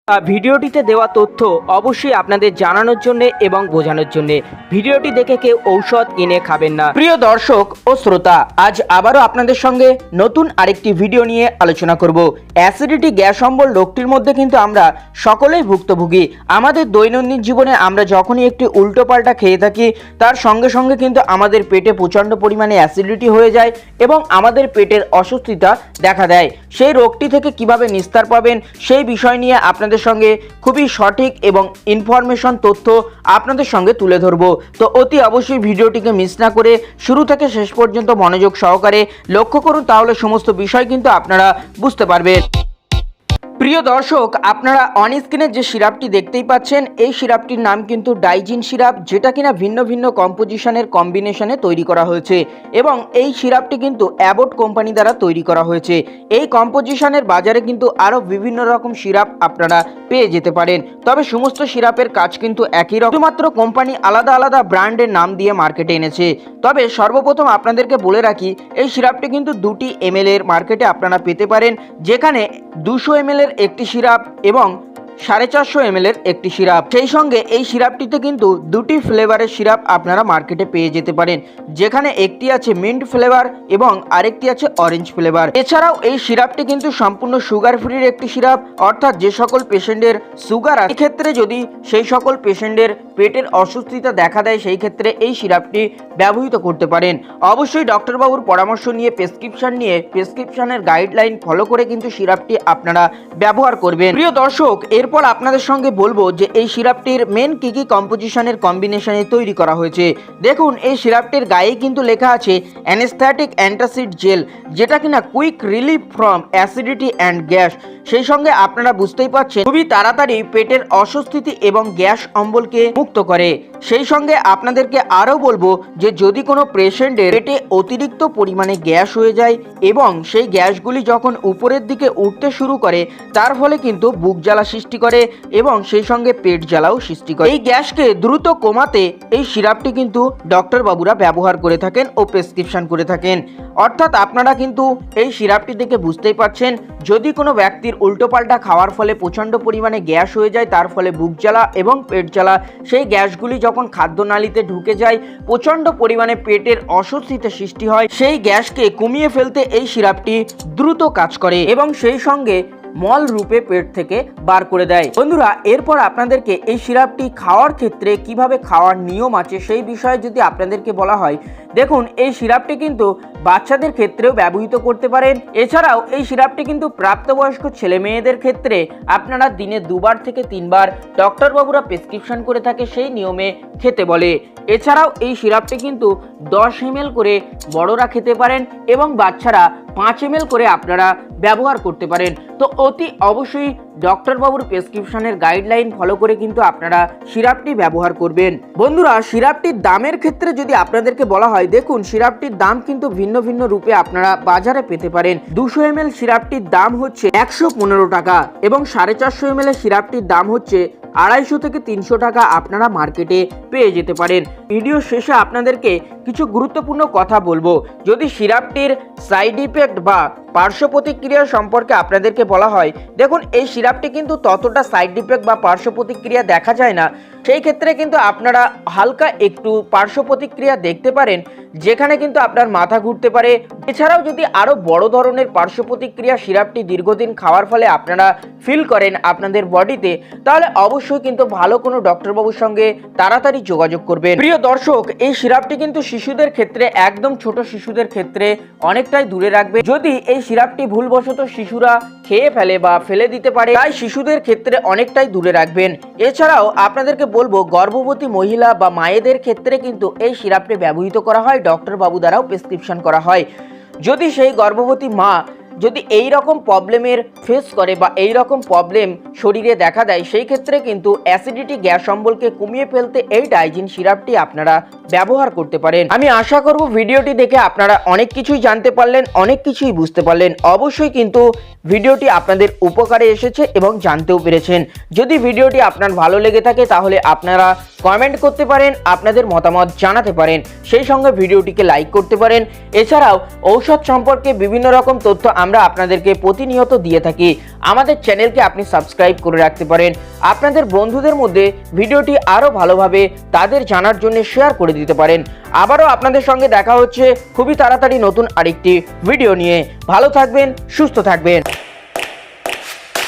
ভিডিওটিতে দেওয়া তথ্য অবশ্যই আপনাদের জানানোর জন্য এবং বোঝানোর জন্য। ভিডিওটি দেখে কেউ ঔষধ কিনে খাবেন না। প্রিয় দর্শক ও শ্রোতা, আজ আবারও আপনাদের সঙ্গে নতুন আরেকটি ভিডিও নিয়ে আলোচনা করব। অ্যাসিডিটি গ্যাস অম্বল রোগটির মধ্যে কিন্তু আমরা সকলেই ভুক্তভোগী। আমাদের দৈনন্দিন জীবনে আমরা যখনই একটি উল্টোপাল্টা খেয়ে থাকি তার সঙ্গে সঙ্গে কিন্তু আমাদের পেটে প্রচণ্ড পরিমাণে অ্যাসিডিটি হয়ে যায় এবং আমাদের পেটের অস্বস্তিতা দেখা দেয়। সেই রোগটি থেকে কিভাবে নিস্তার পাবেন সেই বিষয় নিয়ে আপনাদের সঙ্গে খুবই সঠিক এবং ইনফরমেশন তথ্য আপনাদের সঙ্গে তুলে ধরবো। তো অতি অবশ্যই ভিডিওটিকে মিস না করে শুরু থেকে শেষ পর্যন্ত মনোযোগ সহকারে লক্ষ্য করুন, তাহলে সমস্ত বিষয় কিন্তু আপনারা বুঝতে পারবেন। প্রিয় দর্শক, আপনারা অন স্ক্রিনে যে সিরাপটি দেখতেই পাচ্ছেন, এই সিরাপটির নাম কিন্তু ডাইজিন সিরাপ, যেটা কিনা ভিন্ন ভিন্ন কম্পোজিশনের কম্বিনেশনে তৈরি করা হয়েছে এবং এই সিরাপটি কিন্তু অ্যাবোট কোম্পানি দ্বারা তৈরি করা হয়েছে। এই কম্পোজিশনের বাজারে কিন্তু আরও বিভিন্ন রকম সিরাপ আপনারা পেয়ে যেতে পারেন, তবে সমস্ত সিরাপের কাজ কিন্তু একই রকম, শুধুমাত্র কোম্পানি আলাদা আলাদা ব্র্যান্ডের নাম দিয়ে মার্কেটে এনেছে। তবে সর্বপ্রথম আপনাদেরকে বলে রাখি, এই সিরাপটি কিন্তু 2টি ml এর মার্কেটে আপনারা পেতে পারেন, যেখানে 200 ml এর একটি সিরাপ এবং 450 ml এর একটি সিরাপ। সেই সঙ্গে এই সিরাপটিতে কিন্তু 2টি ফ্লেভারের সিরাপ আপনারা মার্কেটে পেয়ে যেতে পারেন, যেখানে একটি আছে মিন্ট ফ্লেভার এবং আরেকটি আছে অরেঞ্জ ফ্লেভার। এছাড়াও এই সিরাপটি কিন্তু সম্পূর্ণ সুগার ফ্রির একটি সিরাপ, অর্থাৎ যে সকল পেশেন্টের সুগার আছে ক্ষেত্রে যদি সেই সকল পেশেন্টের পেটের অসুস্থতা দেখা দেয় সেই ক্ষেত্রে এই সিরাপটি ব্যবহৃত করতে পারেন। অবশ্যই ডক্টরবাবুর পরামর্শ নিয়ে প্রেসক্রিপশনের গাইডলাইন ফলো করে কিন্তু সিরাপটি আপনারা ব্যবহার করবেন। প্রিয় দর্শক, এরপর আপনাদের সঙ্গে বলবো যে এই সিরাপটির মেন কি কি কম্পোজিশনের কম্বিনেশনে তৈরি করা হয়েছে। দেখুন, এই সিরাপটির গায়ে কিন্তু লেখা আছে অ্যানেস্থেটিক অ্যান্টাসিড জেল, যেটা কিনা quick relief from acidity and gas. সেই সঙ্গে আপনারা বুঝতেই পারছেন খুবই তাড়াতাড়ি পেটের অস্বস্তি এবং গ্যাস অম্বলকে মুক্ত করে। সেই সঙ্গে আপনাদেরকে আরও বলবো যে যদি কোনো পেশেন্টের পেটে অতিরিক্ত পরিমাণে গ্যাস হয়ে যায় এবং সেই গ্যাসগুলি যখন উপরের দিকে উঠতে শুরু করে তার ফলে কিন্তু বুক জ্বালা সৃষ্টি করে এবং সেই সঙ্গে পেট জ্বালাও সৃষ্টি করে। এই গ্যাসকে দ্রুত কমাতে এই সিরাপটি কিন্তু ডক্টর বাবুরা ব্যবহার করে থাকেন ও প্রেসক্রিপশন করে থাকেন। অর্থাৎ আপনারা কিন্তু এই সিরাপটি দেখে বুঝতেই পারছেন, যদি কোনো ব্যক্তির উল্টোপাল্টা খাওয়ার ফলে প্রচণ্ড পরিমাণে গ্যাস হয়ে যায়, তার ফলে বুক জ্বালা এবং পেট জ্বালা, সেই গ্যাসগুলি যখন খাদ্যনালীতে ঢুকে যায় প্রচণ্ড পরিমাণে পেটের অস্বস্তিতে সৃষ্টি হয়, সেই গ্যাসকে কমিয়ে ফেলতে এই সিরাপটি দ্রুত কাজ করে এবং সেই সঙ্গে মল রূপে পেট থেকে বার করে দেয়। বন্ধুরা, এরপর আপনাদেরকে এই সিরাপটি খাওয়ার ক্ষেত্রে কিভাবে খাওয়ার নিয়ম আছে সেই বিষয়ে যদি আপনাদেরকে বলা হয়, দেখুন এই সিরাপটি কিন্তু বাচ্চাদের ক্ষেত্রেও ব্যবহৃত করতে পারেন। এছাড়াও এই সিরাপটি কিন্তু প্রাপ্তবয়স্ক ছেলে মেয়েদের ক্ষেত্রে আপনারা দিনে 2বার থেকে 3বার ডক্টরবাবুরা প্রেসক্রিপশন করে থাকে, সেই নিয়মে খেতে বলে। এছাড়াও এই সিরাপটি কিন্তু 10 ml করে বড়রা খেতে পারেন এবং বাচ্চারা 5 ml করে আপনারা ব্যবহার করতে পারেন। তো অতি অবশ্যই ডক্টরবাবুর প্রেসক্রিপশনের গাইডলাইন ফলো করে কিন্তু আপনারা সিরাপটি ব্যবহার করবেন। বন্ধুরা, সিরাপটির দামের ক্ষেত্রে যদি আপনাদেরকে বলা হয়, দেখুন সিরাপটির দাম কিন্তু ভিন্ন ভিন্ন রূপে আপনারা বাজারে পেতে পারেন। 200 ml সিরাপটির দাম হচ্ছে 115 টাকা এবং 450 ml সিরাপটির দাম হচ্ছে 250 থেকে 300 টাকা আপনারা মার্কেটে পেয়ে যেতে পারেন। ভিডিও শেষে আপনাদেরকে কিছু গুরুত্বপূর্ণ কথা বলবো। যদি সিরাপটির সাইড ইফেক্ট বা পার্শ্ব প্রতিক্রিয়া সম্পর্কে আপনাদেরকে বলা হয়, দেখুন এই সিরাপটি কিন্তু ততটা সাইড ইফেক্ট বা পার্শ্ব প্রতিক্রিয়া দেখা যায় না। সেই ক্ষেত্রে কিন্তু আপনারা হালকা একটু পার্শ্ব প্রতিক্রিয়া দেখতে পারেন, যেখানে কিন্তু আপনার মাথা ঘুরতে পারে। এছাড়াও যদি আরও বড় ধরনের পার্শ্ব প্রতিক্রিয়া সিরাপটি দীর্ঘদিন খাওয়ার ফলে আপনারা ফিল করেন আপনাদের বডিতে, তাহলে অবশ্যই কিন্তু ভালো কোনো ডক্টরবাবুর সঙ্গে তাড়াতাড়ি যোগাযোগ করবেন। প্রিয় দর্শক, এই সিরাপটি কিন্তু শিশুদের ক্ষেত্রে, একদম ছোট শিশুদের ক্ষেত্রে অনেকটাই দূরে রাখবে। যদি এই সিরাপটি ভুলবশত শিশুরা খেয়ে ফেলে বা ফেলে দিতে পারে, তাই শিশুদের ক্ষেত্রে অনেকটাই দূরে রাখবেন। এছাড়াও আপনাদেরকে বলবো, গর্ভবতী মহিলা বা মায়েদের ক্ষেত্রে কিন্তু এই সিরাপটি ব্যবহৃত করা হয়, ডক্টর বাবু দ্বারাও প্রেসক্রিপশন করা হয়। যদি সেই গর্ভবতী মা যদি এই রকম প্রবলেমের ফেস করে বা এই রকম প্রবলেম শরীরে দেখা দেয়, সেই ক্ষেত্রে কিন্তু অ্যাসিডিটি গ্যাস অম্বলকে কমিয়ে ফেলতে এই ডাইজিন সিরাপটি আপনারা ব্যবহার করতে পারেন। আমি আশা করব ভিডিওটি দেখে আপনারা অনেক কিছুই জানতে পারলেন, অনেক কিছুই বুঝতে পারলেন। অবশ্যই কিন্তু ভিডিওটি আপনাদের উপকারে এসেছে এবং জানতেও পেরেছেন। যদি ভিডিওটি আপনার ভালো লেগে থাকে তাহলে আপনারা কমেন্ট করতে পারেন, আপনাদের মতামত জানাতে পারেন, সেই সঙ্গে ভিডিওটিকে লাইক করতে পারেন। এছাড়াও ঔষধ সম্পর্কে বিভিন্ন রকম তথ্য আমরা আপনাদেরকে প্রতিনিয়ত দিয়ে থাকি। আমাদের চ্যানেলকে আপনি সাবস্ক্রাইব করে রাখতে পারেন। আপনাদের বন্ধুদের মধ্যে ভিডিওটি আরও ভালোভাবে তাদের জানার জন্য শেয়ার করে দিতে পারেন। আবারও আপনাদের সঙ্গে দেখা হচ্ছে খুবই তাড়াতাড়ি নতুন আরেকটি ভিডিও নিয়ে। ভালো থাকবেন, সুস্থ থাকবেন।